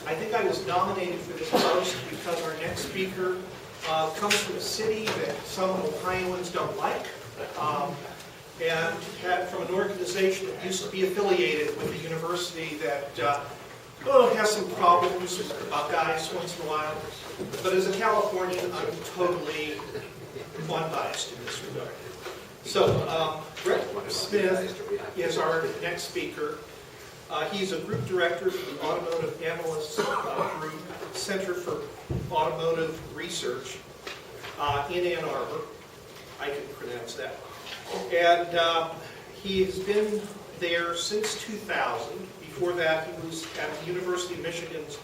I think I was nominated for this post because our next speaker comes from a city that some Ohioans don't like, and from an organization that used to be affiliated with a university that has some problems about guys once in a while. But as a Californian, I'm totally unbiased in this regard. So, Brett Smith is our next speaker. He's a group director for the Automotive Analysts Group Center for Automotive Research in Ann Arbor. I can pronounce that. And he has been there since 2000. Before that, he was at the University of Michigan's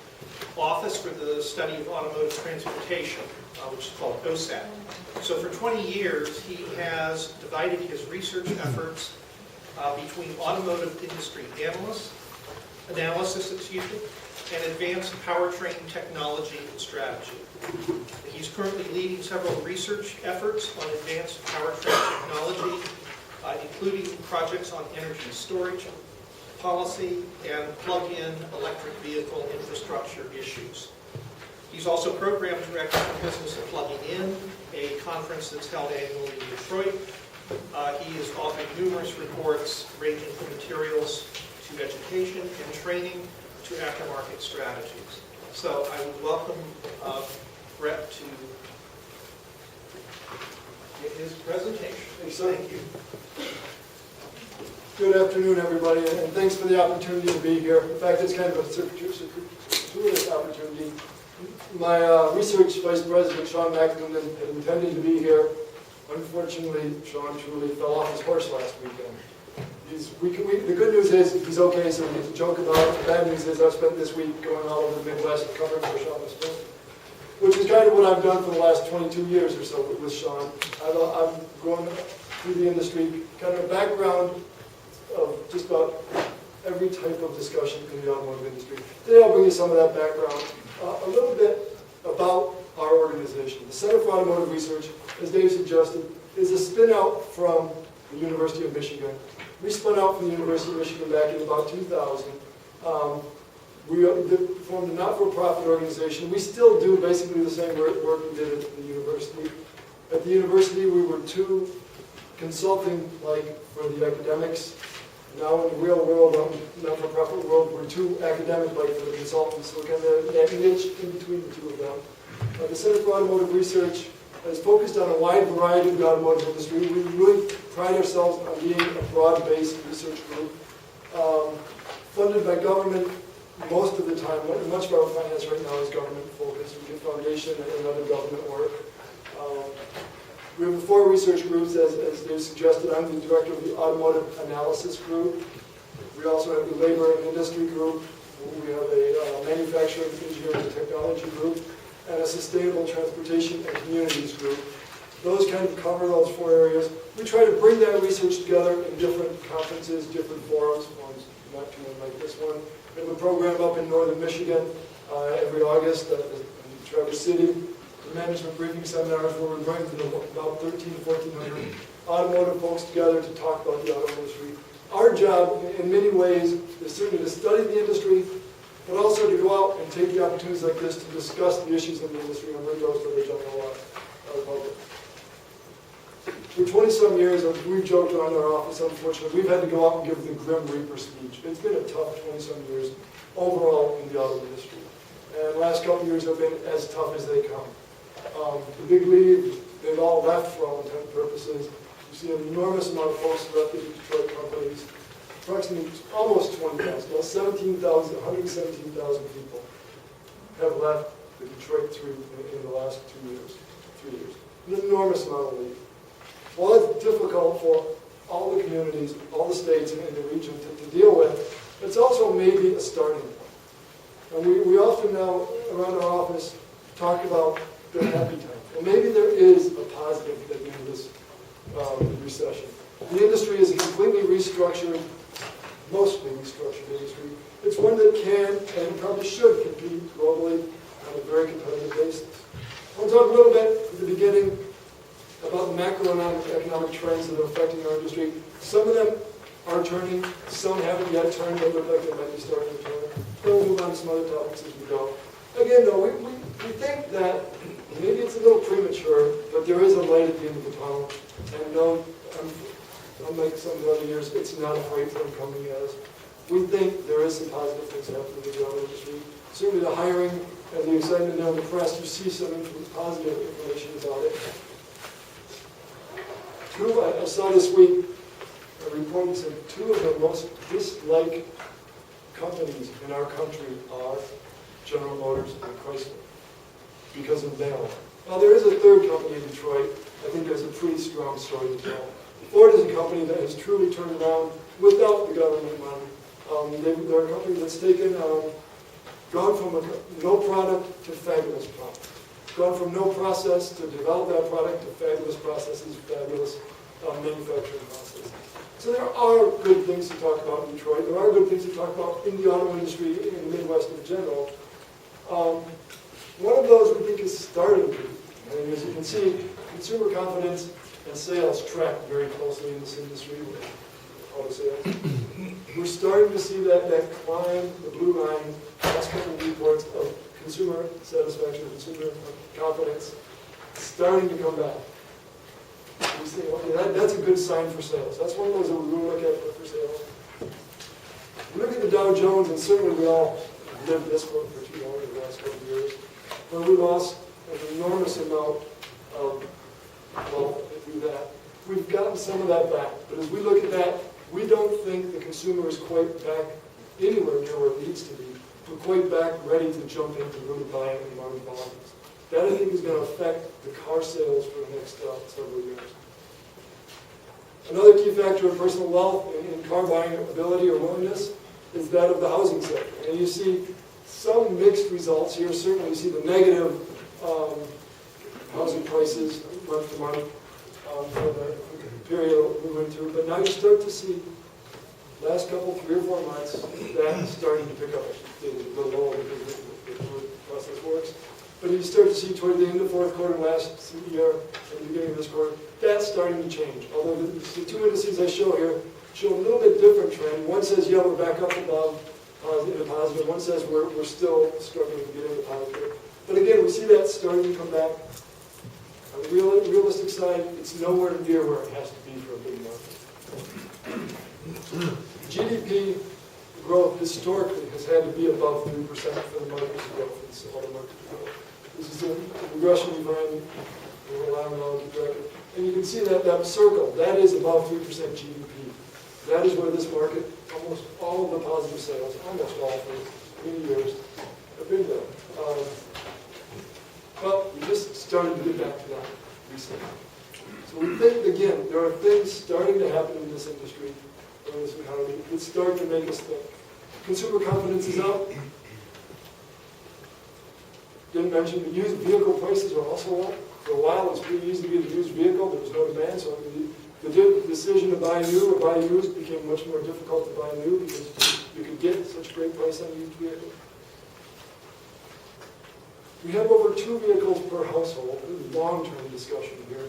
Office for the Study of Automotive Transportation, which is called OSAT. So for 20 years, he has divided his research efforts between automotive industry analysis, and advanced powertrain technology and strategy. He's currently leading several research efforts on advanced powertrain technology, including projects on energy storage, policy, and plug-in electric vehicle infrastructure issues. He's also program director for Business of Plugging In, a conference that's held annually in Detroit. He has authored numerous reports ranging from materials to education and training to aftermarket strategies. So I would welcome Brett to give his presentation. Thank you. Good afternoon, everybody, and thanks for the opportunity to be here. In fact, it's kind of a circuitous opportunity. My research vice president, Sean McInerney, had intended to be here. Unfortunately, Sean truly fell off his horse last weekend. The good news is he's okay, so we get to joke about it. The bad news is I've spent this week going all over the Midwest covering for Sean Smith, which is kind of what I've done for the last 22 years or so with Sean. I've gone through the industry, kind of a background of just about every type of discussion in the automotive industry. Today I'll bring you some of that background. A little bit about our organization. The Center for Automotive Research, as Dave suggested, is a spin-out from the University of Michigan. We spun out from the University of Michigan back in about 2000. We formed a not-for-profit organization. We still do basically the same work we did at the university. At the university, we were two consulting, for the academics. Now in the real world, not-for-profit world, we're two academic, for the consultants. So kind of that niche in between the two of them. The Center for Automotive Research is focused on a wide variety of the automotive industry. We really pride ourselves on being a broad-based research group, funded by government most of the time. Much of our finance right now is government-focused. We do foundation and other government work. We have 4 research groups, as Dave suggested. I'm the director of the Automotive Analysis Group. We also have the Labor and Industry Group. We have a Manufacturing, Engineering, and Technology Group, and a Sustainable Transportation and Communities Group. Those kind of cover those 4 areas. We try to bring that research together in different conferences, different forums not too like this one. We have a program up in northern Michigan every August in Traverse City. The management briefing seminars where we bring about 1,300 to 1,400 automotive folks together to talk about the auto industry. Our job, in many ways, is certainly to study the industry, but also to go out and take the opportunities like this to discuss the issues in the industry and bring those to the general public. For 20-some years, we've joked around our office, unfortunately, we've had to go out and give the Grim Reaper speech. It's been a tough 20-some years overall in the auto industry. And the last couple of years have been as tough as they come. The big league, they've all left for all intent and purposes. You see an enormous amount of folks who left the Detroit companies. Approximately almost 20,000, about 117,000 people have left the Detroit in the last 3 years. An enormous amount of leave. Well, it's difficult for all the communities, all the states in the region to deal with. It's also maybe a starting point. And we often now, around our office, talk about the happy times. Well, maybe there is a positive at the end of this recession. The industry is a completely restructured, mostly restructured industry. It's one that can and probably should compete globally on a very competitive basis. I want to talk a little bit at the beginning about the macroeconomic trends that are affecting our industry. Some of them are turning. Some haven't yet turned, but look like they might be starting to turn. Then we'll move on to some other topics as we go. Again, though, we think that maybe it's a little premature, but there is a light at the end of the tunnel. And no, unlike some of the other years, it's not a freight train coming at us. We think there is some positive things happening in the auto industry. Certainly the hiring and the excitement down the press, you see some positive information about it. I saw this week a report that said 2 of the most disliked companies in our country are General Motors and Chrysler because of them. Now there is a third company in Detroit. I think there's a pretty strong story to tell. Ford is a company that has truly turned around without the government money. They're a company that's gone from no product to fabulous product. Gone from no process to develop that product to fabulous processes, fabulous manufacturing processes. So there are good things to talk about in Detroit. There are good things to talk about in the auto industry in the Midwest in general. One of those we think is starting to. And as you can see, consumer confidence and sales track very closely in this industry with auto sales. We're starting to see that climb, the blue line, last couple of reports of consumer satisfaction, consumer confidence, starting to come back. We say, okay, that's a good sign for sales. That's one of those that we will look at for sales. We look at the Dow Jones, and certainly we all lived this one for too long in the last couple of years, where we lost an enormous amount of wealth through that. We've gotten some of that back, but as we look at that, we don't think the consumer is quite back anywhere near where it needs to be. We're quite back ready to jump into really buying in large volumes. That, I think, is going to affect the car sales for the next several years. Another key factor of personal wealth in car buying ability or willingness is that of the housing sector. And you see some mixed results here. Certainly you see the negative housing prices month to month for the period we went through. But now you start to see last couple, 3 or 4 months, that starting to pick up. The low because the process works. But you start to see toward the end of the 4th quarter last year and the beginning of this quarter, that's starting to change. Although the 2 indices I show here show a little bit different trend. One says, yeah, we're back up above in a positive. One says we're still struggling to get into positive. But again, we see that starting to come back. On the realistic side, it's nowhere near where it has to be for a big market. GDP growth historically has had to be above 3% for the market to grow, for this auto market to grow. This is a regression we find we're allowing all to track it. And you can see that circle, that is above 3% GDP. That is where this market, almost all of the positive sales, almost all for many years, have been there. Well, we just started to get back to that recently. So we think, again, there are things starting to happen in this industry, in this economy, that start to make us think. Consumer confidence is up. Didn't mention the used vehicle prices are also up. For a while, it was pretty easy to get a used vehicle. There was no demand, so the decision to buy new or buy used became much more difficult to buy new because you could get such a great price on a used vehicle. We have over 2 vehicles per household. This is a long-term discussion here.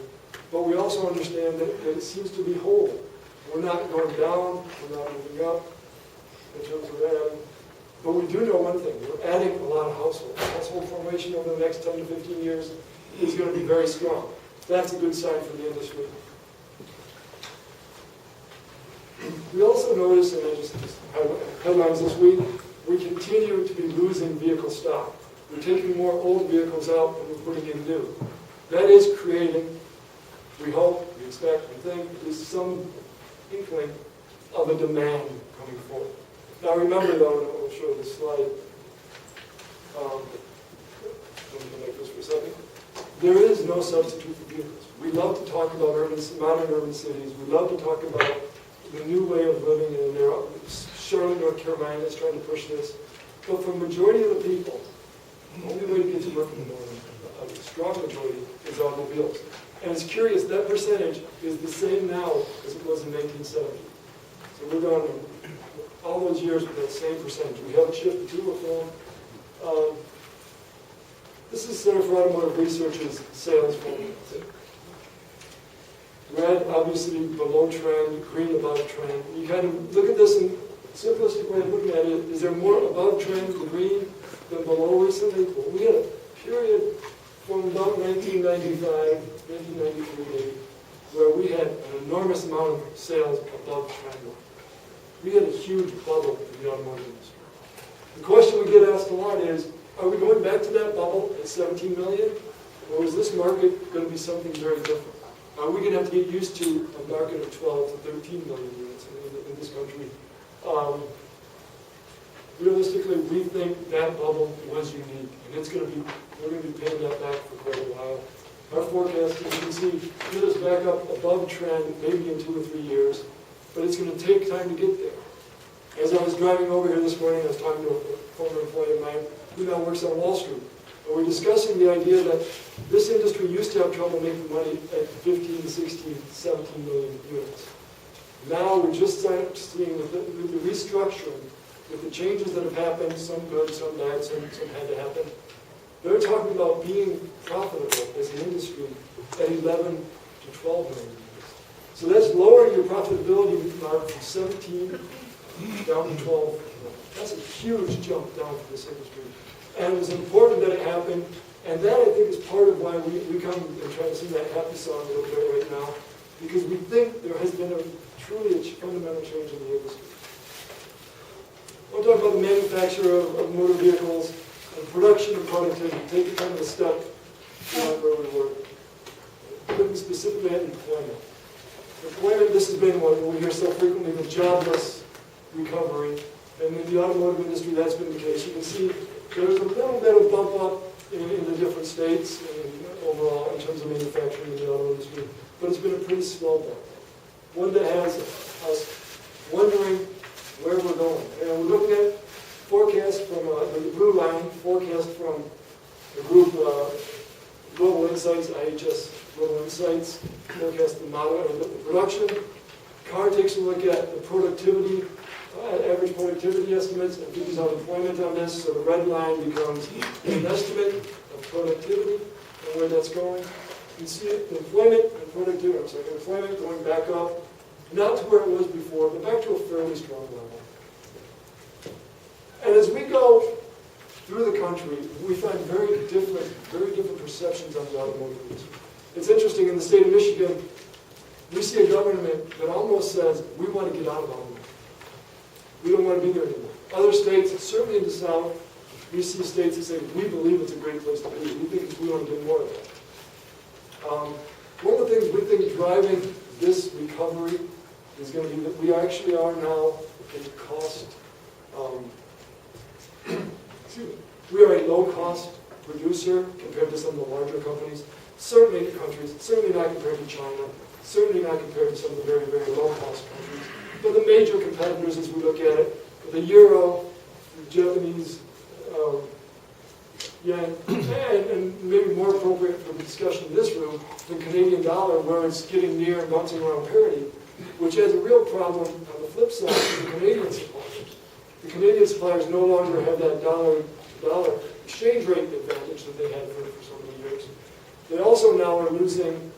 But we also understand that it seems to be whole. We're not going down, we're not moving up in terms of adding. But we do know one thing, we're adding a lot of households. Household formation over the next 10 to 15 years is going to be very strong. That's a good sign for the industry. We also notice, and I just headlines this week, we continue to be losing vehicle stock. We're taking more old vehicles out and we're putting in new. That is creating, we hope, we expect, we think, there's some inkling of a demand coming forward. Now remember though, and I'll show this slide, let me make this for a second. There is no substitute for vehicles. We love to talk about modern urban cities. We love to talk about the new way of living in there. Charlotte, North Carolina is trying to push this. But for the majority of the people, the only way to get to work in the morning, a strong majority, is automobiles. And it's curious, that percentage is the same now as it was in 1970. So we're going all those years with that same percentage. We haven't shifted to a film. This is Center for Automotive Research's sales formula. red obviously below trend, green above trend. You kind of look at this, and the simplistic way of looking at it, is there more above trend, the green, than below recently? Well, we had a period from about 1995, 1993, where we had an enormous amount of sales above trend line. We had a huge bubble in the automotive industry. The question we get asked a lot is, are we going back to that bubble at 17 million? Or is this market going to be something very different? Are we going to have to get used to a market of 12 to 13 million units in this country? Realistically, we think that bubble was unique, and we're going to be paying that back for quite a while. Our forecast, as you can see, get us back up above trend maybe in 2 or 3 years, but it's going to take time to get there. As I was driving over here this morning, I was talking to a former employee of mine who now works on Wall Street. And we're discussing the idea that this industry used to have trouble making money at 15, 16, 17 million units. Now we're just seeing with the restructuring, with the changes that have happened, some good, some bad, some had to happen. They're talking about being profitable as an industry at 11 to 12 million units. So that's lowering your profitability mark from 17 down to 12. That's a huge jump down for this industry. And it was important that it happened, and that I think is part of why we come and try to sing that happy song a little bit right now, because we think there has been truly a fundamental change in the industry. I'll talk about the manufacture of motor vehicles, and production and productivity. Take it kind of a step beyond where we were. Looking specifically at employment. Employment, this has been what we hear so frequently, the jobless recovery. And in the automotive industry, that's been the case. You can see there's a little bit of bump up in the different states and overall in terms of manufacturing in the auto industry, but it's been a pretty slow bump. One that has us wondering where we're going. And we're looking at forecast from the blue line, forecast from the group Global Insights, IHS Global Insights, forecast the model or the production. CAR takes a look at the productivity, average productivity estimates, and figures out employment on this. So the red line becomes an estimate of productivity and where that's going. You can see it, employment and productivity, employment going back up, not to where it was before, but back to a fairly strong level. And as we go through the country, we find very different perceptions on the automotive industry. It's interesting, in the state of Michigan, we see a government that almost says, we want to get out of automotive. We don't want to be there anymore. Other states, certainly in the South, we see states that say, we believe it's a great place to be. We think we want to do more of that. One of the things we think is driving this recovery is going to be that we actually are now a cost, we are a low-cost producer compared to some of the larger companies, certainly in countries, certainly not compared to China, certainly not compared to some of the very, very low-cost countries. But the major competitors, as we look at it, the euro, the Japanese yen, and maybe more appropriate for the discussion in this room, the Canadian dollar, where it's getting near and bouncing around parity, which has a real problem on the flip side for the Canadian suppliers. The Canadian suppliers no longer have that dollar exchange rate advantage that they had for so many years. They also now are losing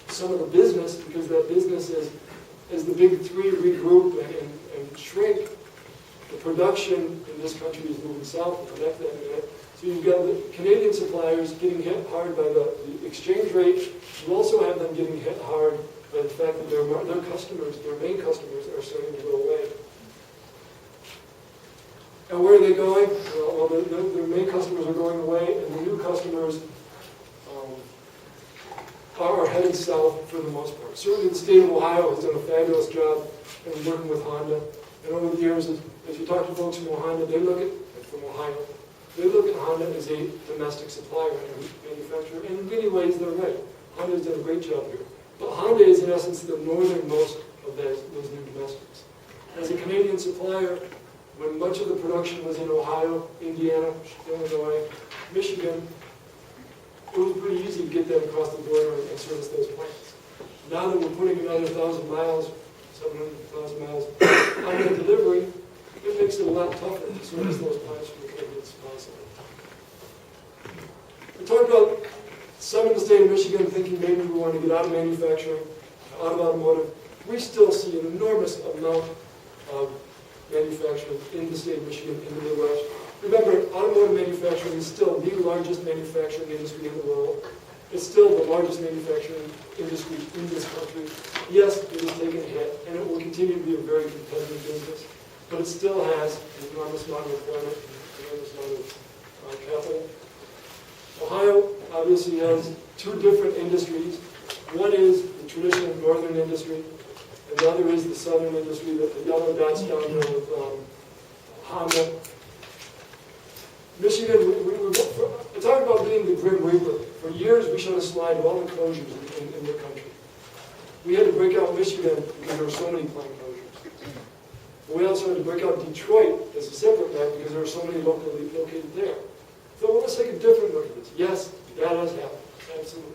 some of the business, because that business is, as the big three regroup and shrink, the production in this country is moving south. We'll connect that in a minute. So you've got the Canadian suppliers getting hit hard by the exchange rate. You also have them getting hit hard by the fact that their customers, their main customers, are starting to go away. And where are they going? Well, their main customers are going away, and the new customers are headed south for the most part. Certainly the state of Ohio has done a fabulous job in working with Honda. And over the years, as you talk to folks from Honda, they look at Honda as a domestic supplier and manufacturer. And in many ways, they're right. Honda has done a great job here. But Honda is, in essence, the northernmost of those new domestics. As a Canadian supplier, when much of the production was in Ohio, Indiana, Illinois, Michigan, it was pretty easy to get that across the border and service those plants. Now that we're putting another 1,000 miles, 700,000 miles on the delivery, it makes it a lot tougher to service those plants from the Canadian supply side. We talked about some in the state of Michigan thinking maybe we want to get out of manufacturing, out of automotive. We still see an enormous amount of manufacturing in the state of Michigan, in the Midwest. Remember, automotive manufacturing is still the largest manufacturing industry in the world. It's still the largest manufacturing industry in this country. Yes, it has taken a hit, and it will continue to be a very competitive business, but it still has an enormous amount of employment, an enormous amount of capital. Ohio obviously has two different industries. One is the traditional northern industry, and the other is the southern industry, the yellow dots down there with Honda. Michigan, we talk about being the Grim Reaper. For years, we showed a slide of all the closures in the country. We had to break out Michigan because there were so many plant closures. But we also had to break out Detroit as a separate map because there were so many locally located there. So let's take a different look at this. Yes, that has happened, absolutely.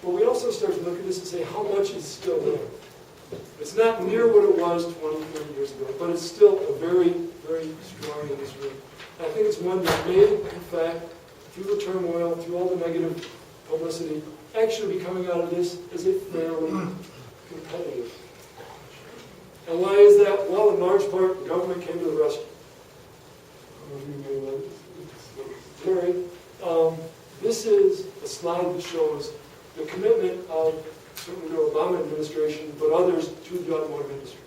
But we also start to look at this and say, how much is still there? It's not near what it was 20, 30 years ago, but it's still a very, very strong industry. I think it's one that may, in fact, through the turmoil, through all the negative publicity, actually be coming out of this as a fairly competitive. And why is that? Well, in large part, the government came to the rescue. This is a slide that shows the commitment of certainly the Obama administration, but others to the automotive industry.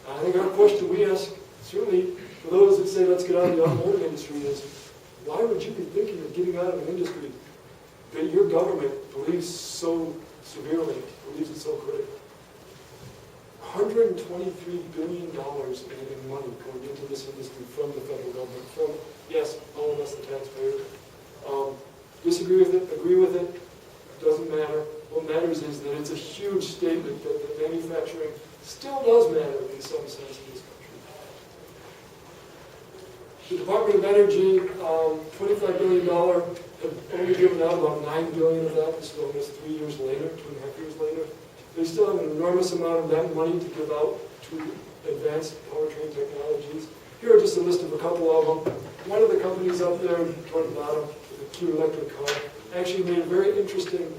I think our question we ask, certainly for those that say let's get out of the automotive industry, is why would you be thinking of getting out of an industry that your government believes so severely, believes it's so critical? $123 billion in money going into this industry from the federal government, from, yes, all of us, the taxpayers. Disagree with it, agree with it, doesn't matter. What matters is that it's a huge statement that manufacturing still does matter in some sense in this country. The Department of Energy, $25 billion, have only given out about $9 billion of that. This is almost 3 years later, 2.5 years later. They still have an enormous amount of that money to give out to advanced powertrain technologies. Here are just a list of a couple of them. One of the companies up there toward the bottom, the Q electric car, actually made a very interesting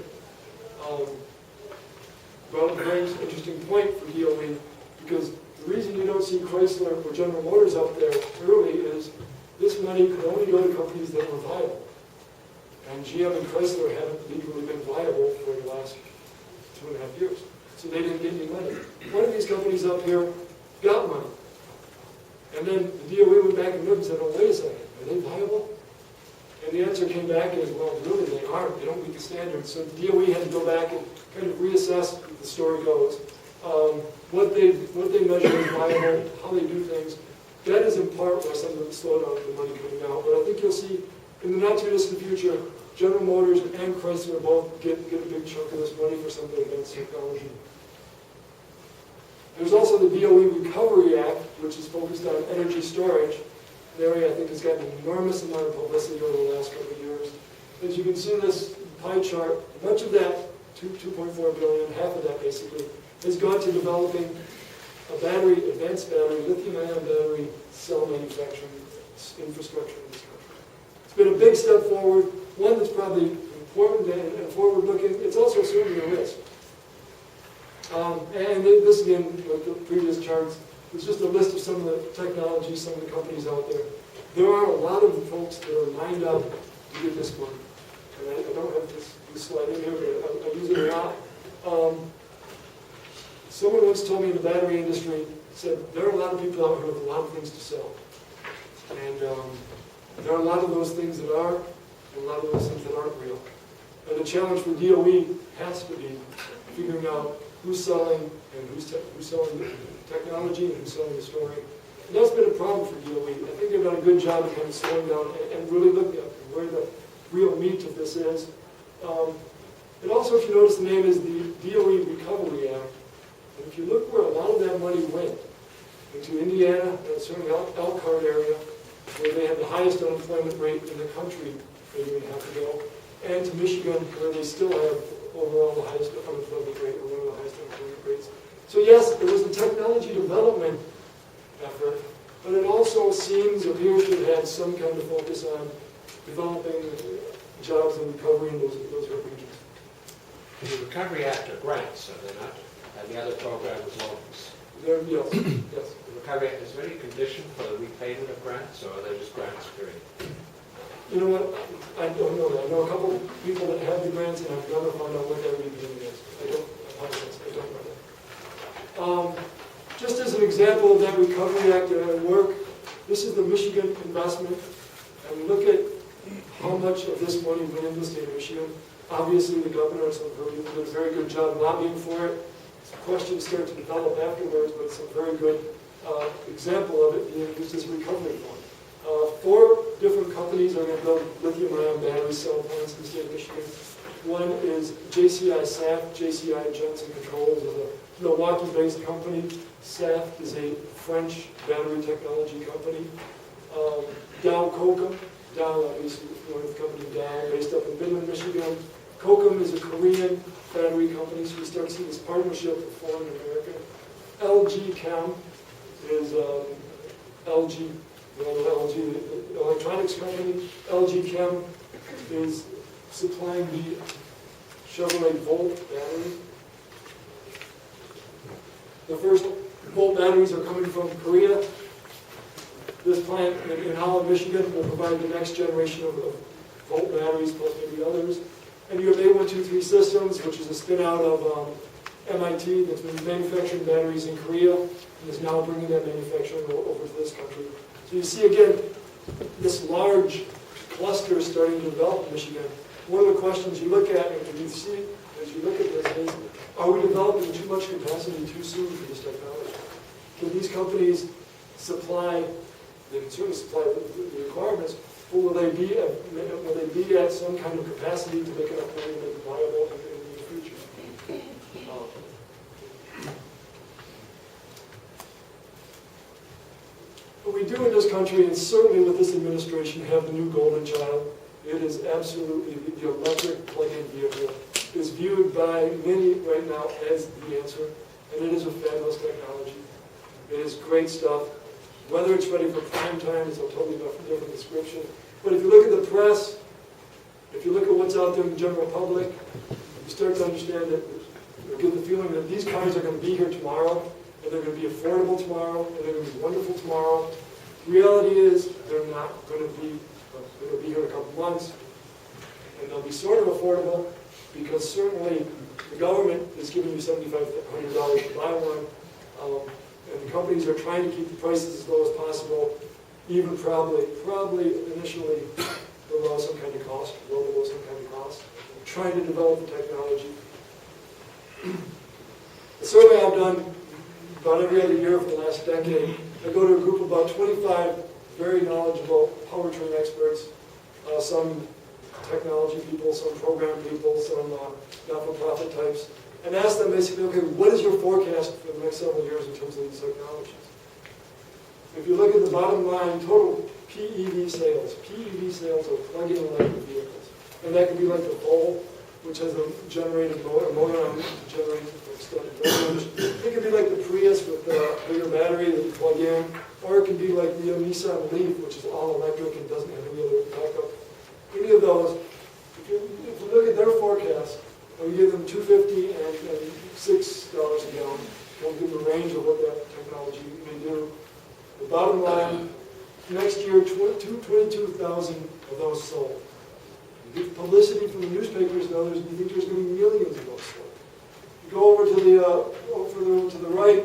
point for DOE, because the reason you don't see Chrysler or General Motors up there early is this money could only go to companies that were viable. And GM and Chrysler haven't legally been viable for the last 2.5 years. So they didn't get any money. One of these companies up here got money. And then the DOE went back and looked and said, oh, wait a second, are they viable? And the answer came back as, well, really, they aren't. They don't meet the standards. So the DOE had to go back and kind of reassess, the story goes, what they measure as viable, how they do things. That is in part why some of the slowdown of the money coming out. But I think you'll see in the not-too-distant future, General Motors and Chrysler both get a big chunk of this money for some of the advanced technology. There's also the DOE Recovery Act, which is focused on energy storage. An area I think has gotten an enormous amount of publicity over the last couple of years. As you can see in this pie chart, much of that, 2.4 billion, half of that basically, has gone to developing a battery, advanced battery, lithium-ion battery cell manufacturing infrastructure in this country. It's been a big step forward, one that's probably important and forward-looking. It's also certainly a risk. And this again, like the previous charts, is just a list of some of the technologies, some of the companies out there. There are a lot of folks that are lined up to get this money. And I don't have this slide in here, but I use it a lot. Someone once told me in the battery industry, said, there are a lot of people out here with a lot of things to sell. And there are a lot of those things that are, and a lot of those things that aren't real. And the challenge for DOE has to be figuring out who's selling and who's selling the technology and who's selling the story. And that's been a problem for DOE. I think they've done a good job of kind of slowing down and really looking at where the real meat of this is. And also, if you notice, the name is the DOE Recovery Act. And if you look where a lot of that money went, into Indiana, and certainly Elkhart area, where they had the highest unemployment rate in the country a year and a half ago, and to Michigan, where they still have overall the highest unemployment rate, or one of the highest unemployment rates. So yes, there was a technology development effort, but it also appears to have had some kind of focus on developing jobs and recovery in those regions. The Recovery Act are grants, are they not? And the other program is loans. Yes, yes. The Recovery Act, is there any condition for the repayment of grants, or are they just grants period? You know what, I don't know that. I know a couple of people that have the grants, and I've never found out what that repayment is. I don't know that. Just as an example of that Recovery Act at work, this is the Michigan investment, and look at how much of this money went into the state of Michigan. Obviously, the governor and some people did a very good job lobbying for it. Questions start to develop afterwards, but it's a very good example of it being used as a recovery fund. 4 different companies are going to build lithium-ion battery cell plants in the state of Michigan. One is JCI SAF, JCI Johnson Controls is a Milwaukee-based company. SAF is a French battery technology company. Dow Kokum, Dow obviously the company Dow, based up in Midland, Michigan. Kokum is a Korean battery company, so we start to see this partnership with foreign America. LG Chem is LG, the electronics company. LG Chem is supplying the Chevrolet Volt battery. The first Volt batteries are coming from Korea. This plant in Holland, Michigan will provide the next generation of Volt batteries, plus maybe others. And you have A123 Systems, which is a spin-out of MIT that's been manufacturing batteries in Korea and is now bringing that manufacturing over to this country. So you see, again, this large cluster starting to develop in Michigan. One of the questions you look at, and you see as you look at this, is, are we developing too much capacity too soon for this technology? Can these companies supply, they can certainly supply the requirements, but will they be at some kind of capacity to make it up and make it viable in the future? What we do in this country, and certainly with this administration, have the new golden child. It is absolutely the electric plug-in vehicle. It is viewed by many right now as the answer, and it is a fabulous technology. It is great stuff. Whether it's ready for prime time is a totally different description. But if you look at the press, if you look at what's out there in the general public, you start to understand that, you get the feeling that these cars are going to be here tomorrow, and they're going to be affordable tomorrow, and they're going to be wonderful tomorrow. The reality is they're not going to be, they'll be here in a couple months, and they'll be sort of affordable because certainly the government is giving you $7,500 to buy one, and the companies are trying to keep the prices as low as possible, even probably initially below some kind of cost, below some kind of cost, trying to develop the technology. The survey I've done about every other year for the last decade, I go to a group of about 25 very knowledgeable powertrain experts, some technology people, some program people, some not-for-profit types, and ask them basically, okay, what is your forecast for the next several years in terms of these technologies? If you look at the bottom line, total PEV sales are plug-in electric vehicles. And that can be like the Volt, which has a generated motor on it to generate extended range. It can be like the Prius with the bigger battery that you plug in, or it can be like the Nissan Leaf, which is all electric and doesn't have any other backup. Any of those, if you look at their forecast, we give them $2.50 and $6 a gallon. We'll give them a range of what that technology may do. The bottom line, next year, 22,000 of those sold. You get publicity from the newspapers and others, and you think there's going to be millions of those sold. You go over to the right,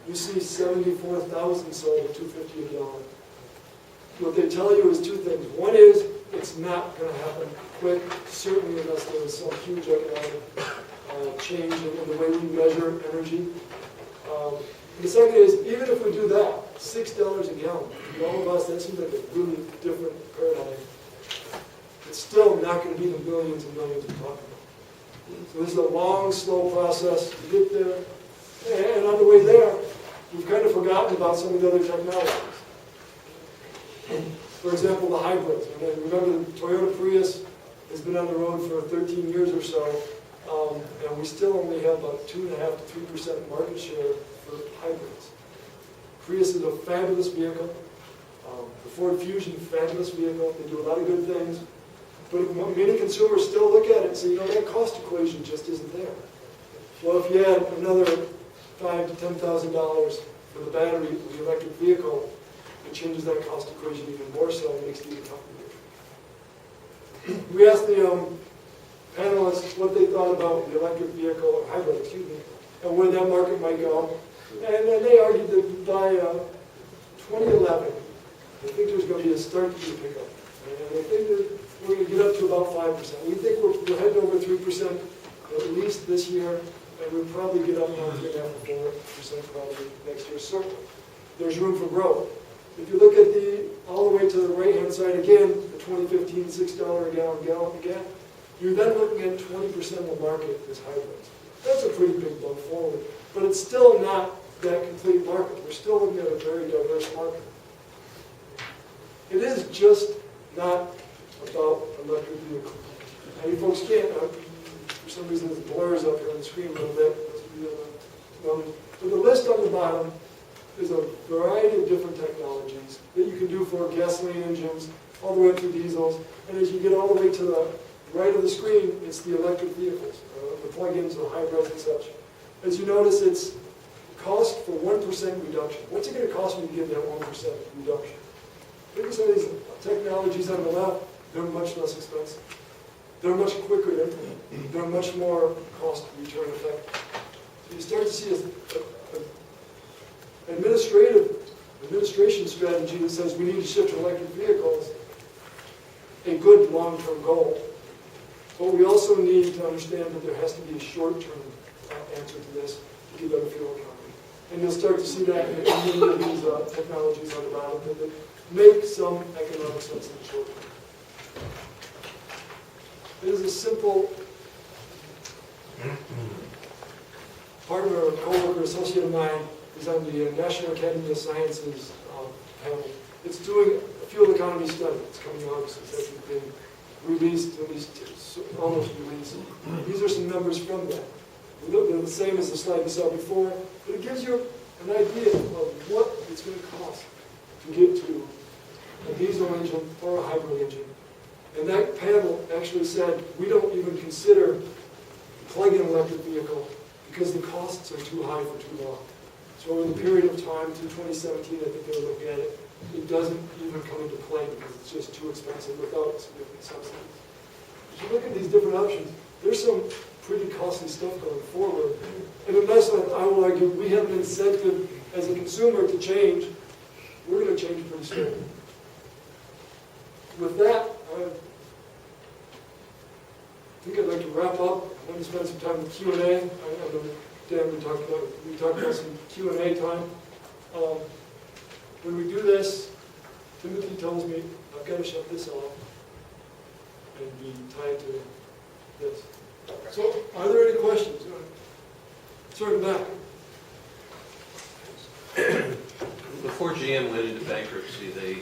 you see 74,000 sold at $2.50 a gallon. What they tell you is two things. One is, it's not going to happen quick, certainly unless there is some huge economic change in the way we measure energy. The second is, even if we do that, $6 a gallon, to all of us, that seems like a really different paradigm. It's still not going to be the millions and millions we're talking about. So this is a long, slow process to get there. And on the way there, we've kind of forgotten about some of the other technologies. For example, the hybrids. And remember, the Toyota Prius has been on the road for 13 years or so, and we still only have about 2.5% to 3% market share for hybrids. Prius is a fabulous vehicle. The Ford Fusion, fabulous vehicle. They do a lot of good things. But many consumers still look at it and say, you know, that cost equation just isn't there. Well, if you add another $5,000 to $10,000 for the battery of the electric vehicle, it changes that cost equation even more so and makes it even tougher. We asked the panelists what they thought about the electric vehicle, or hybrid, excuse me, and where that market might go. And then they argued that by 2011, they think there's going to be a start to the pickup. And they think that we're going to get up to about 5%. We think we're heading over 3% at least this year, and we'll probably get up around 3.5% or 4% probably next year. So there's room for growth. If you look at all the way to the right-hand side again, the 2015 $6 a gallon again, you're then looking at 20% of the market is hybrids. That's a pretty big bump forward, but it's still not that complete market. We're still looking at a very diverse market. It is just not about electric vehicles. And you folks can't, for some reason it blurs up here on the screen a little bit. But the list on the bottom is a variety of different technologies that you can do for gasoline engines, all the way through diesels. And as you get all the way to the right of the screen, it's the electric vehicles, the plug-ins, the hybrids and such. As you notice, it's cost for 1% reduction. What's it going to cost me to get that 1% reduction? Look at some of these technologies on the left, they're much less expensive. They're much quicker to implement. They're much more cost return effective. So you start to see an administration strategy that says we need to shift to electric vehicles, a good long-term goal. But we also need to understand that there has to be a short-term answer to this to get better fuel economy. And you'll start to see that in many of these technologies on the bottom that make some economic sense in the short term. It is a simple partner or co-worker associate of mine is on the National Academy of Sciences panel. It's doing a fuel economy study. It's coming out, it's actually been released, at least almost released. These are some numbers from that. They're the same as the slide you saw before, but it gives you an idea of what it's going to cost to get to a diesel engine or a hybrid engine. And that panel actually said, we don't even consider plug-in electric vehicle because the costs are too high for too long. So over the period of time to 2017, I think they were looking at it, it doesn't even come into play because it's just too expensive without significant subsidies. If you look at these different options, there's some pretty costly stuff going forward. And unless, I will argue, we have an incentive as a consumer to change, we're going to change pretty soon. With that, I think I'd like to wrap up. I'm going to spend some time with Q&A. I know Dan, we talked about some Q&A time. When we do this, Timothy tells me I've got to shut this off and be tied to this. So, are there any questions? Sir, in the back. Before GM went into bankruptcy, they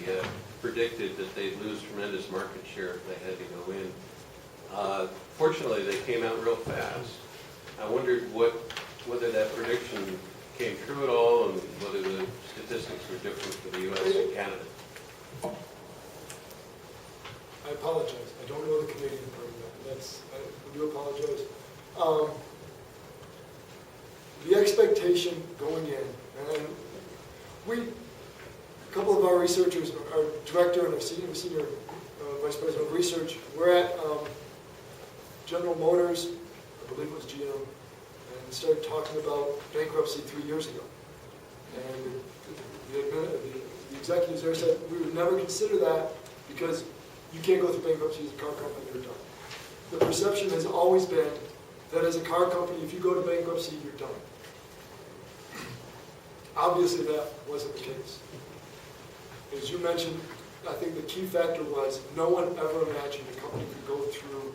predicted that they'd lose tremendous market share if they had to go in. Fortunately, they came out real fast. I wondered whether that prediction came true at all and whether the statistics were different for the U.S. and Canada. I apologize. I don't know the Canadian part of that. I do apologize. The expectation going in, and a couple of our researchers, our director and our senior vice president of research, we're at General Motors, I believe it was GM, and started talking about bankruptcy 3 years ago. And the executives there said, we would never consider that because you can't go through bankruptcy as a car company, you're done. The perception has always been that as a car company, if you go to bankruptcy, you're done. Obviously, that wasn't the case. As you mentioned, I think the key factor was no one ever imagined a company could go through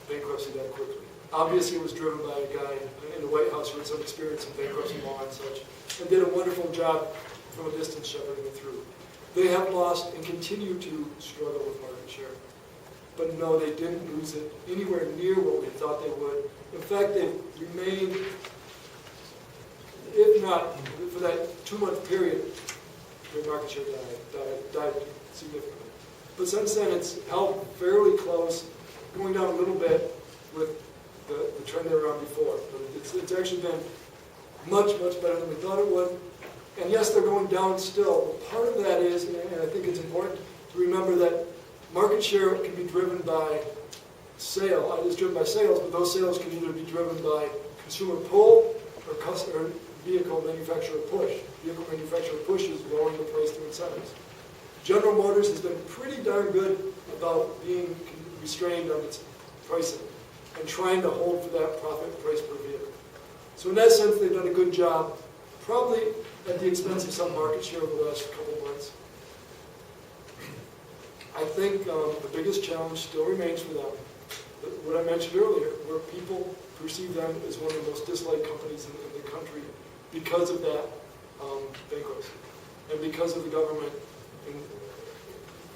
bankruptcy that quickly. Obviously, it was driven by a guy in the White House who had some experience in bankruptcy law and such, and did a wonderful job from a distance shepherding it through. They have lost and continue to struggle with market share. But no, they didn't lose it anywhere near what we thought they would. In fact, they remained, if not, for that 2-month period, their market share died significantly. But since then, it's held fairly close, going down a little bit with the trend they were on before. But it's actually been much, much better than we thought it would. And yes, they're going down still. Part of that is, and I think it's important to remember that market share can be driven by sale. It's driven by sales, but those sales can either be driven by consumer pull or vehicle manufacturer push. Vehicle manufacturer push is lowering the price through incentives. General Motors has been pretty darn good about being restrained on its pricing and trying to hold for that profit price per vehicle. So in that sense, they've done a good job, probably at the expense of some market share over the last couple of months. I think the biggest challenge still remains for them, what I mentioned earlier, where people perceive them as one of the most disliked companies in the country because of that bankruptcy and because of the government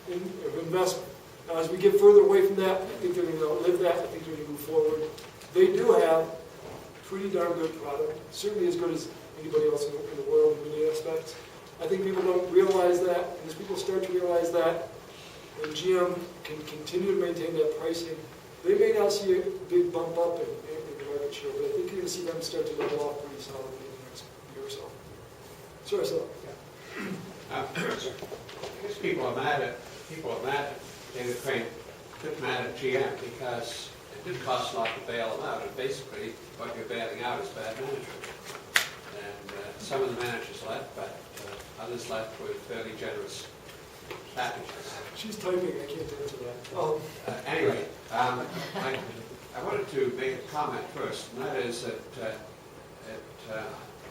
investment. Now, as we get further away from that, I think they're going to outlive that. I think they're going to move forward. They do have pretty darn good product, certainly as good as anybody else in the world in many aspects. I think people don't realize that, and as people start to realize that, and GM can continue to maintain that pricing, they may not see a big bump up in the market share, but I think you're going to see them start to level off pretty solidly in the next year or so. Sorry, so. I guess people are mad at David Crane, mad at GM because it did cost a lot to bail them out, and basically what you're bailing out is bad management. And some of the managers left, but others left with fairly generous packages. She's typing, I can't answer that. Anyway, I wanted to make a comment first, and that is that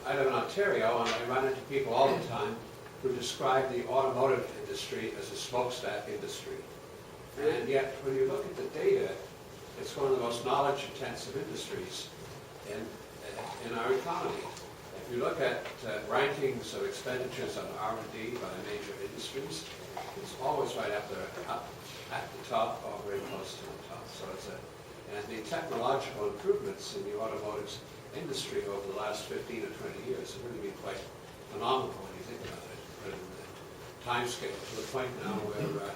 I live in Ontario, and I run into people all the time who describe the automotive industry as a smokestack industry. And yet, when you look at the data, it's one of the most knowledge-intensive industries in our economy. If you look at rankings of expenditures on R&D by major industries, it's always right up there, up at the top or very close to the top. So and the technological improvements in the automotive industry over the last 15 or 20 years have really been quite phenomenal when you think about it. Put it in the time scale to the point now where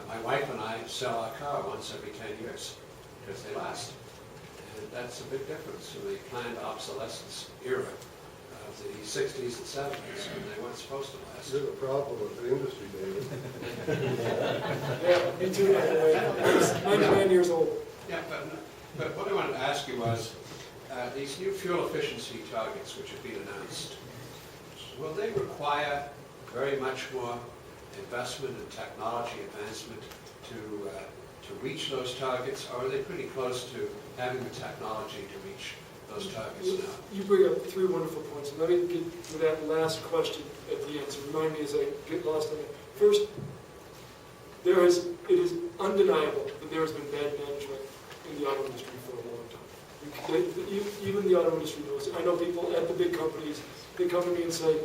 my wife and I sell our car once every 10 years because they last. And that's a big difference from the planned obsolescence era of the 60s and 70s when they weren't supposed to last. There's a problem with the industry, David. Yeah, me too, by the way. I'm 99 years old. Yeah, but what I wanted to ask you was, these new fuel efficiency targets which have been announced, will they require very much more investment and technology advancement to reach those targets, or are they pretty close to having the technology to reach those targets now? You bring up three wonderful points, and let me get to that last question at the end, so remind me as I get lost on it. First, it is undeniable that there has been bad management in the auto industry for a long time. Even the auto industry knows it. I know people at the big companies, they come to me and say,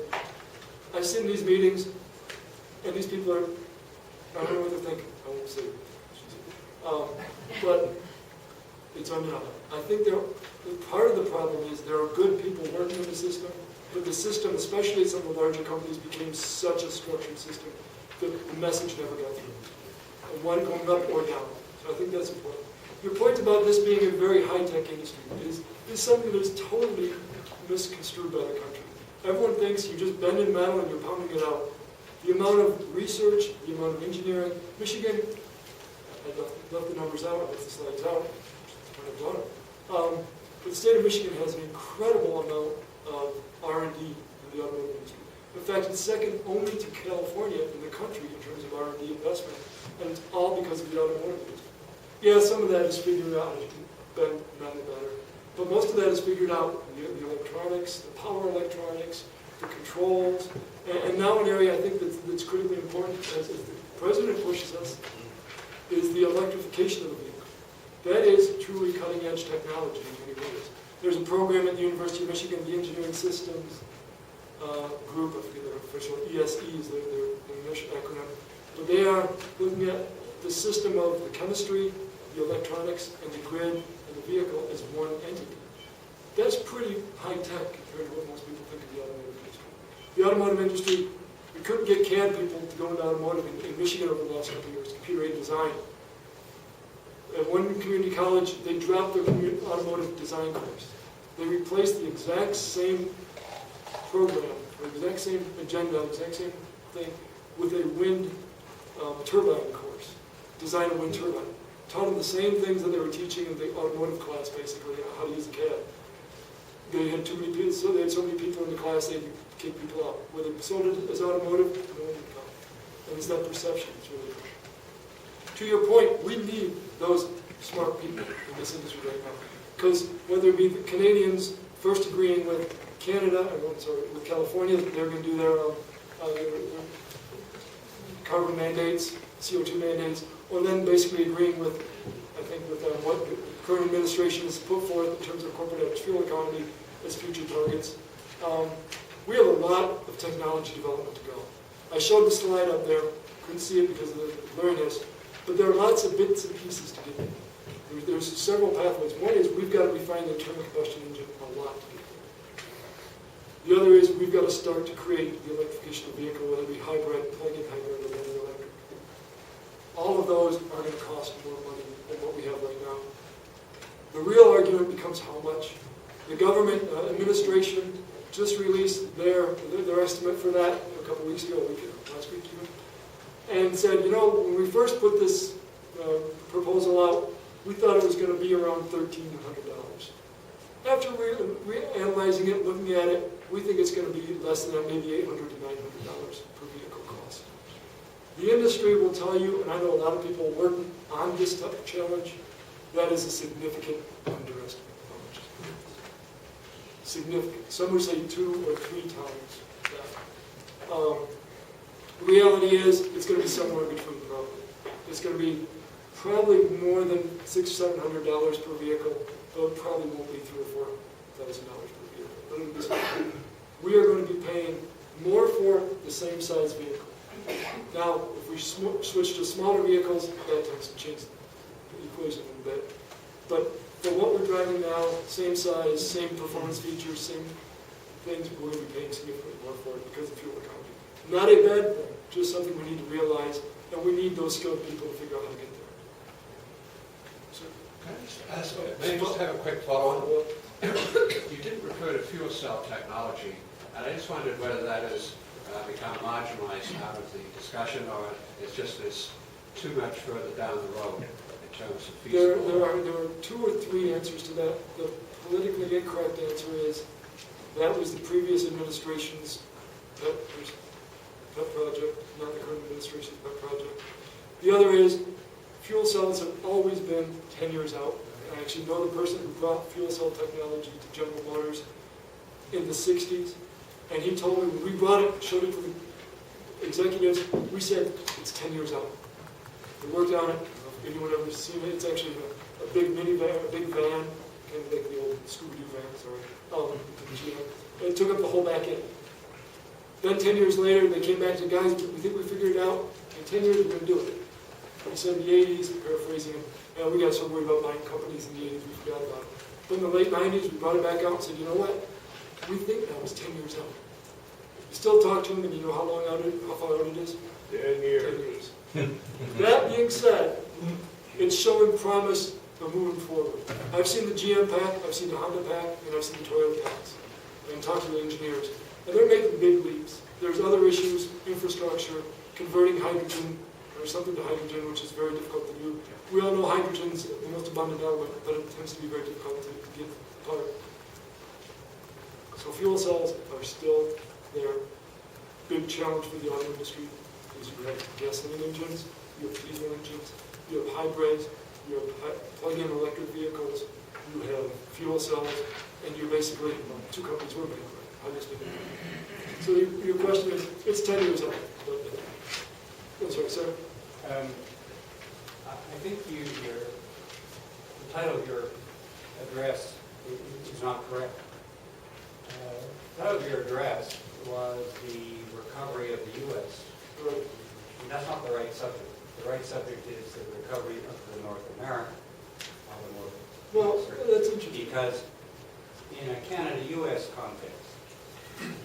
I sit in these meetings, and these people are, I don't know what they're thinking, I won't say it. But it's undeniable. I think part of the problem is there are good people working in the system, but the system, especially at some of the larger companies, became such a structured system that the message never got through. And one going up or down. So I think that's important. Your point about this being a very high-tech industry is something that is totally misconstrued by the country. Everyone thinks you just bend in metal and you're pounding it out. The amount of research, the amount of engineering, Michigan, I left the numbers out, I left the slides out, when I've done it. But the state of Michigan has an incredible amount of R&D in the automotive industry. In fact, it's second only to California in the country in terms of R&D investment, and it's all because of the automotive industry. Yeah, some of that is figured out, as you can bend metal better, but most of that is figured out, the electronics, the power electronics, the controls, and now an area I think that's critically important, as the President pushes us, is the electrification of the vehicle. That is truly cutting-edge technology in many ways. There's a program at the University of Michigan, the Engineering Systems Group, I forget their official ESEs, their initial acronym, but they are looking at the system of the chemistry, the electronics, and the grid, and the vehicle as one entity. That's pretty high-tech compared to what most people think of the automotive industry. The automotive industry We couldn't get CAD people to go into automotive in Michigan over the last couple of years, computer-aided design. At one community college, they dropped their automotive design course. They replaced the exact same program, the exact same agenda, the exact same thing, with a wind turbine course, design a wind turbine. Taught them the same things that they were teaching in the automotive class, basically, how to use the CAD. They had too many people, so they had so many people in the class, they kick people out. Whether they sold it as automotive, no one would come. And it's that perception, it's really good. To your point, we need those smart people in this industry right now. Because whether it be the Canadians first agreeing with Canada, with California, that they're going to do their carbon mandates, CO2 mandates, or then basically agreeing with, I think, with what the current administration has put forth in terms of corporate average fuel economy as future targets. We have a lot of technology development to go. I showed the slide up there, couldn't see it because of the blurriness, but there are lots of bits and pieces to get there. There's several pathways. One is we've got to refine the internal combustion engine a lot to get there. The other is we've got to start to create the electrification of the vehicle, whether it be hybrid, plug-in hybrid, or battery electric. All of those are going to cost more money than what we have right now. The real argument becomes how much. The government administration just released their estimate for that a couple weeks ago, last week even, and said, you know, when we first put this proposal out, we thought it was going to be around $1,300. After analyzing it, looking at it, we think it's going to be less than that, maybe $800 to $900 per vehicle cost. The industry will tell you, and I know a lot of people working on this type of challenge, that is a significant underestimate. Significant. Some would say 2 or 3 times that. The reality is, it's going to be somewhere in between probably. It's going to be probably more than $600 or $700 per vehicle, but it probably won't be $3,000 or $4,000 per vehicle. But it'll be something. We are going to be paying more for the same size vehicle. Now, if we switch to smaller vehicles, that tends to change the equation a little bit. But for what we're driving now, same size, same performance features, same things, we're going to be paying significantly more for it because of fuel economy. Not a bad thing, just something we need to realize, and we need those skilled people to figure out how to get there. So, May I just have a quick follow-on? You did refer to fuel cell technology, and I just wondered whether that has become marginalized out of the discussion, or it's just this too much further down the road in terms of feasible. There are 2 or 3 answers to that. The politically incorrect answer is that was the previous administration's pet project, not the current administration's pet project. The other is fuel cells have always been 10 years out. I actually know the person who brought fuel cell technology to General Motors in the 60s, and he told me when we brought it, showed it to the executives, we said it's 10 years out. We worked on it. If anyone ever seen it, it's actually a big minivan, a big van, kind of like the old Scooby-Doo van, sorry. And it took up the whole back end. Then 10 years later, they came back to guys, we think we figured it out. In 10 years, we're going to do it. We said in the 80s, paraphrasing him, we got so worried about buying companies in the 80s, we forgot about it. But in the late 90s, we brought it back out and said, you know what? We think that was 10 years out. You still talk to them, and you know how far out it is? 10 years. 10 years. That being said, it's showing promise of moving forward. I've seen the GM pack, I've seen the Honda pack, and I've seen the Toyota packs. And talked to the engineers. And they're making big leaps. There's other issues, infrastructure, converting hydrogen, or something to hydrogen, which is very difficult to do. We all know hydrogen's the most abundant element, but it tends to be very difficult to get apart. So fuel cells are still there. Big challenge for the auto industry is you have gasoline engines, you have diesel engines, you have hybrids, you have plug-in electric vehicles, you have fuel cells, and you're basically 2 companies working on it. So your question is, it's 10 years old. I'm sorry, sir. I think the title of your address is not correct. The title of your address was the recovery of the U.S. Right. And that's not the right subject. The right subject is the recovery of the North American automotive. Well, industry. that's interesting. Because in a Canada-U.S. context,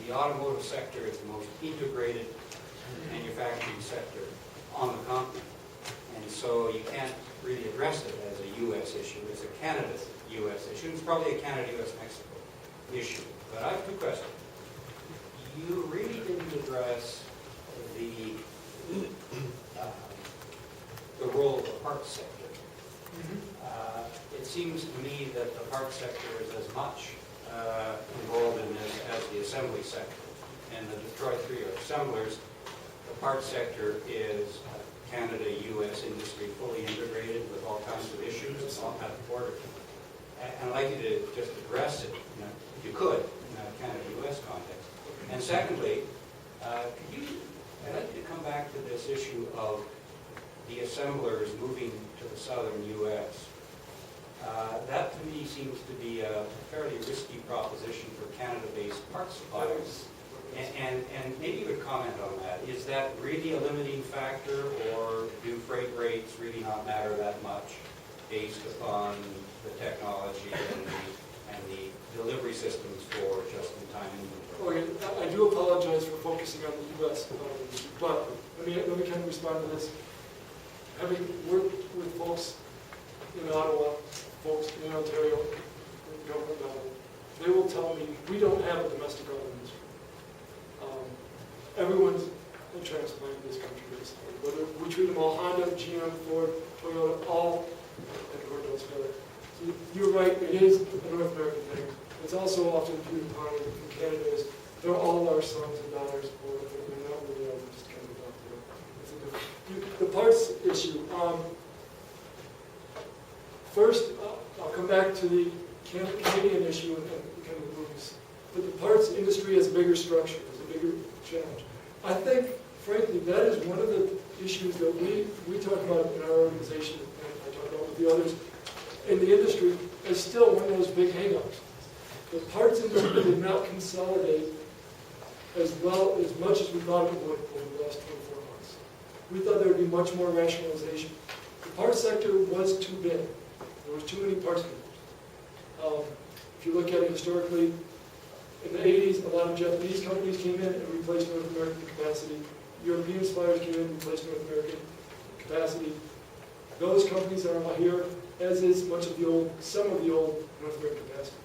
the automotive sector is the most integrated manufacturing sector on the continent. And so you can't really address it as a U.S. issue. It's a Canada-U.S. issue. It's probably a Canada-U.S.-Mexico issue. But I have two questions. You really didn't address the role of the parts sector. It seems to me that the parts sector is as much involved in this as the assembly sector. And the Detroit 3 are assemblers. The parts sector is Canada-U.S. industry fully integrated with all kinds of issues on that border. And I'd like you to just address it, if you could, in a Canada-U.S. context. And secondly, I'd like you to come back to this issue of the assemblers moving to the southern U.S. That to me seems to be a fairly risky proposition for Canada-based parts suppliers. And maybe you would comment on that. Is that really a limiting factor, or do freight rates really not matter that much based upon the technology and the delivery systems for just-in-time inventory? Okay, I do apologize for focusing on the U.S. But let me kind of respond to this. Having worked with folks in Ottawa, folks in Ontario, at the government level, they will tell me we don't have a domestic auto industry. Everyone's a transplant in this country, basically. Whether we treat them all Honda, GM, Ford, Toyota, all headquartered elsewhere. So you're right, it is a North American thing. It's also often viewed upon in Canada as they're all our sons and daughters, or they're not really, just kind of out there. It's a different. The parts issue. First, I'll come back to the Canadian issue and kind of the movies. But the parts industry has a bigger structure, has a bigger challenge. I think, frankly, that is one of the issues that we talk about in our organization, and I talk about with the others in the industry, as still one of those big hang-ups. The parts industry did not consolidate as much as we thought it would over the last 24 months. We thought there would be much more rationalization. The parts sector was too big. There was too many parts makers. If you look at it historically, in the 80s, a lot of Japanese companies came in and replaced North American capacity. European suppliers came in and replaced North American capacity. Those companies are all here, as is some of the old North American capacity.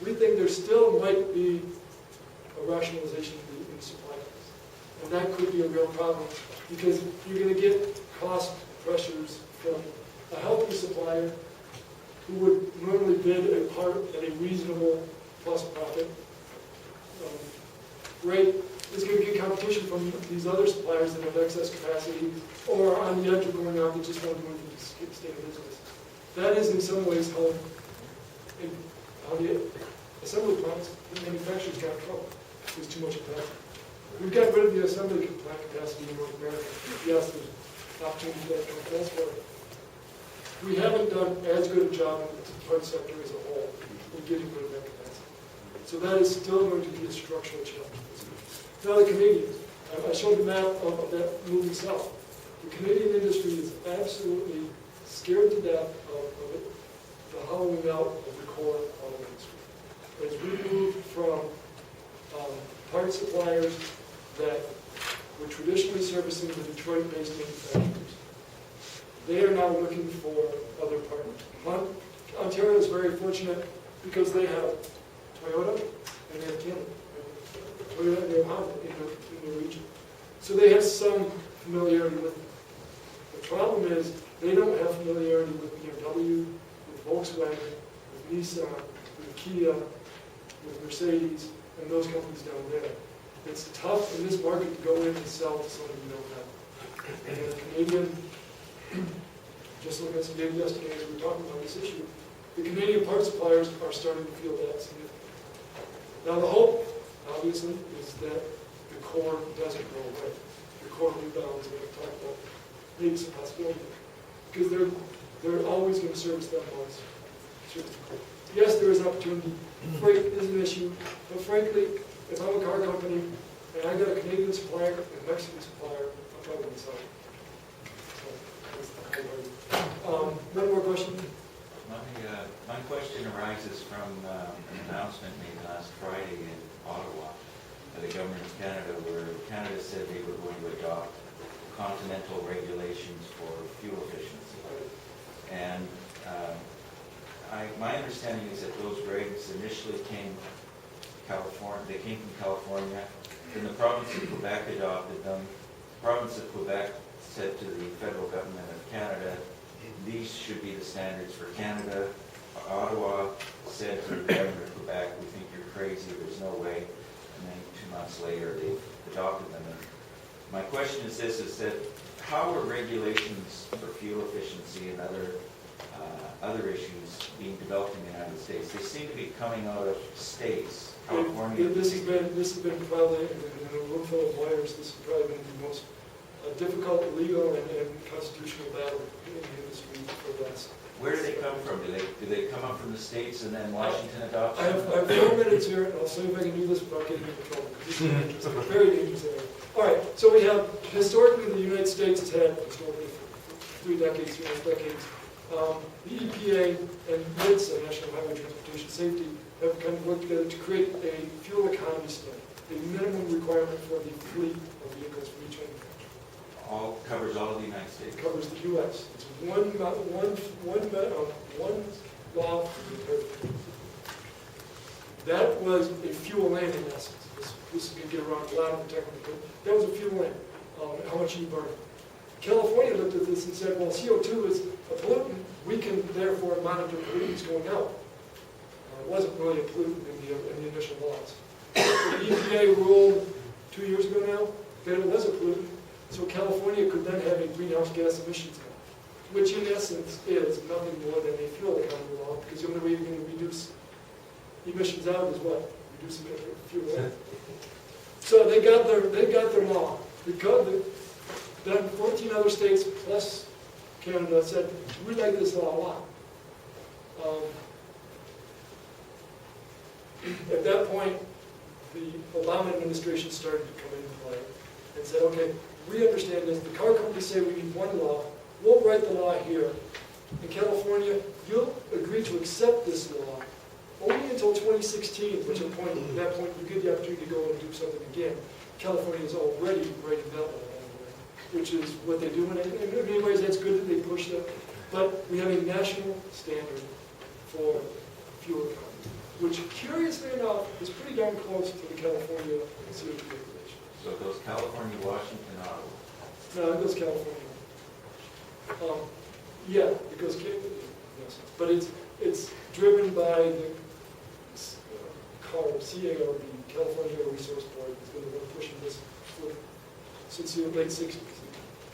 We think there still might be a rationalization in the supply base. And that could be a real problem, because you're going to get cost pressures from a healthy supplier who would normally bid a part at a reasonable plus profit rate. Is going to get competition from these other suppliers that have excess capacity or on the edge of going out that just want to move to stay in business. That is in some ways how the assembly plants, the manufacturers got in trouble. There's too much capacity. We've got rid of the assembly plant capacity in North America. Yes, there's opportunity for that come elsewhere. We haven't done as good a job in the parts sector as a whole in getting rid of that capacity. So that is still going to be a structural challenge. Now the Canadians. I showed the map of that moving south. The Canadian industry is absolutely scared to death of it, the hollowing out of the core auto industry. As we move from parts suppliers that were traditionally servicing the Detroit-based manufacturers, they are now looking for other partners. Ontario is very fortunate because they have Toyota and they have Canada. Toyota and they have Honda in the region. So they have some familiarity with it. The problem is they don't have familiarity with BMW, with Volkswagen, with Nissan, with Kia, with Mercedes, and those companies down there. It's tough in this market to go in and sell to somebody you don't know. And the Canadian, just looking at some data yesterday as we were talking about this issue, the Canadian parts suppliers are starting to feel that significantly. Now the hope, obviously, is that the core doesn't go away. The core rebounds, and we've talked about maybe some possibility. Because they're always going to service them most. Yes, there is opportunity. Freight is an issue, but frankly, if I'm a car company and I got a Canadian supplier and a Mexican supplier, I'm probably going to sell it. One more question? My question arises from an announcement made last Friday in Ottawa by the government of Canada, where Canada said they were going to adopt continental regulations for fuel efficiency. And my understanding is that those regs initially came California. They came from California. Then the province of Quebec adopted them. The province of Quebec said to the federal government of Canada, these should be the standards for Canada. Ottawa said to the government of Quebec, we think you're crazy, there's no way. And then 2 months later, they adopted them. And my question is this, is that how are regulations for fuel efficiency and other issues being developed in the United States? They seem to be coming out of states. California. This has been probably, in a room full of lawyers, this has probably been the most difficult legal and constitutional battle in the industry for the last. Where do they come from? Do they come up from the states and then Washington adopts I have 4 minutes here, and I'll see if I can do this without getting into trouble, because this is an interesting, very dangerous area. All right, so we have, historically, the United States has had, historically, for 3 decades, 3.5 decades, the EPA and NHTSA, National Highway Transportation Safety, have kind of worked together to create a fuel economy standard, a minimum requirement for the fleet of vehicles from each manufacturer. Covers all of the United States. It covers the U.S. It's one law for the entire. That was a fuel lane in essence. This is going to get around a lot of the technical, but that was a fuel lane. How much you burn. California looked at this and said, well, CO2 is a pollutant. We can therefore monitor pollutants going out. It wasn't really a pollutant in the initial laws. The EPA ruled 2 years ago now that it was a pollutant. So California could then have a greenhouse gas emissions law, which in essence is nothing more than a fuel economy law, because the only way you're going to reduce emissions out is what? Reducing fuel in. So they got their law. Then 14 other states plus Canada said, we like this law a lot. At that point, the Obama administration started to come into play and said, okay, we understand this. The car companies say we need one law. We'll write the law here. In California, you'll agree to accept this law only until 2016, which at that point you get the opportunity to go and do something again. California is already writing that law anyway, which is what they do. And in many ways, that's good that they push that. But we have a national standard for fuel economy, which curiously enough is pretty darn close to the California CO2 regulation. So it goes California, Washington, Ottawa. No, it goes California. Yeah, it goes yes, but it's driven by the CARB, C-A-R-B, California Resource Board, has been the one pushing this since the late 60s.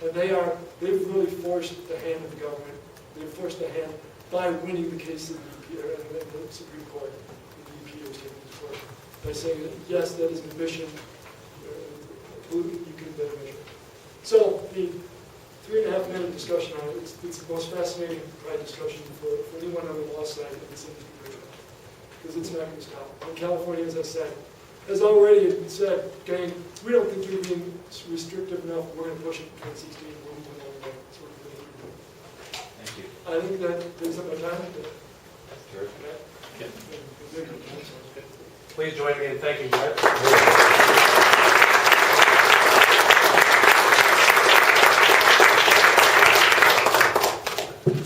And they've really forced the hand of the government. They've forced the hand by winning the case in the EPA and the Supreme Court. The EPA was taking this court by saying that yes, that is an emission. You can then measure. So the 3.5-minute discussion on it, it's the most fascinating discussion for anyone on the law side of this industry right now, because it's not going to stop. And California, as I said, has already said, gang, we don't think you're being restrictive enough. We're going to push it in 2016. We'll move it all the way. That's what we're going to do. Thank you. I think that takes up my time. Sure. Please join me in thanking Brett.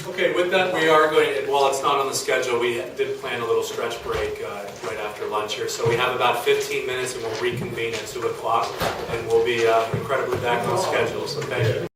Okay, with that, we are going to, while it's not on the schedule, we did plan a little stretch break right after lunch here. So we have about 15 minutes and we'll reconvene at 2 o'clock and we'll be incredibly back on schedule. So thank you.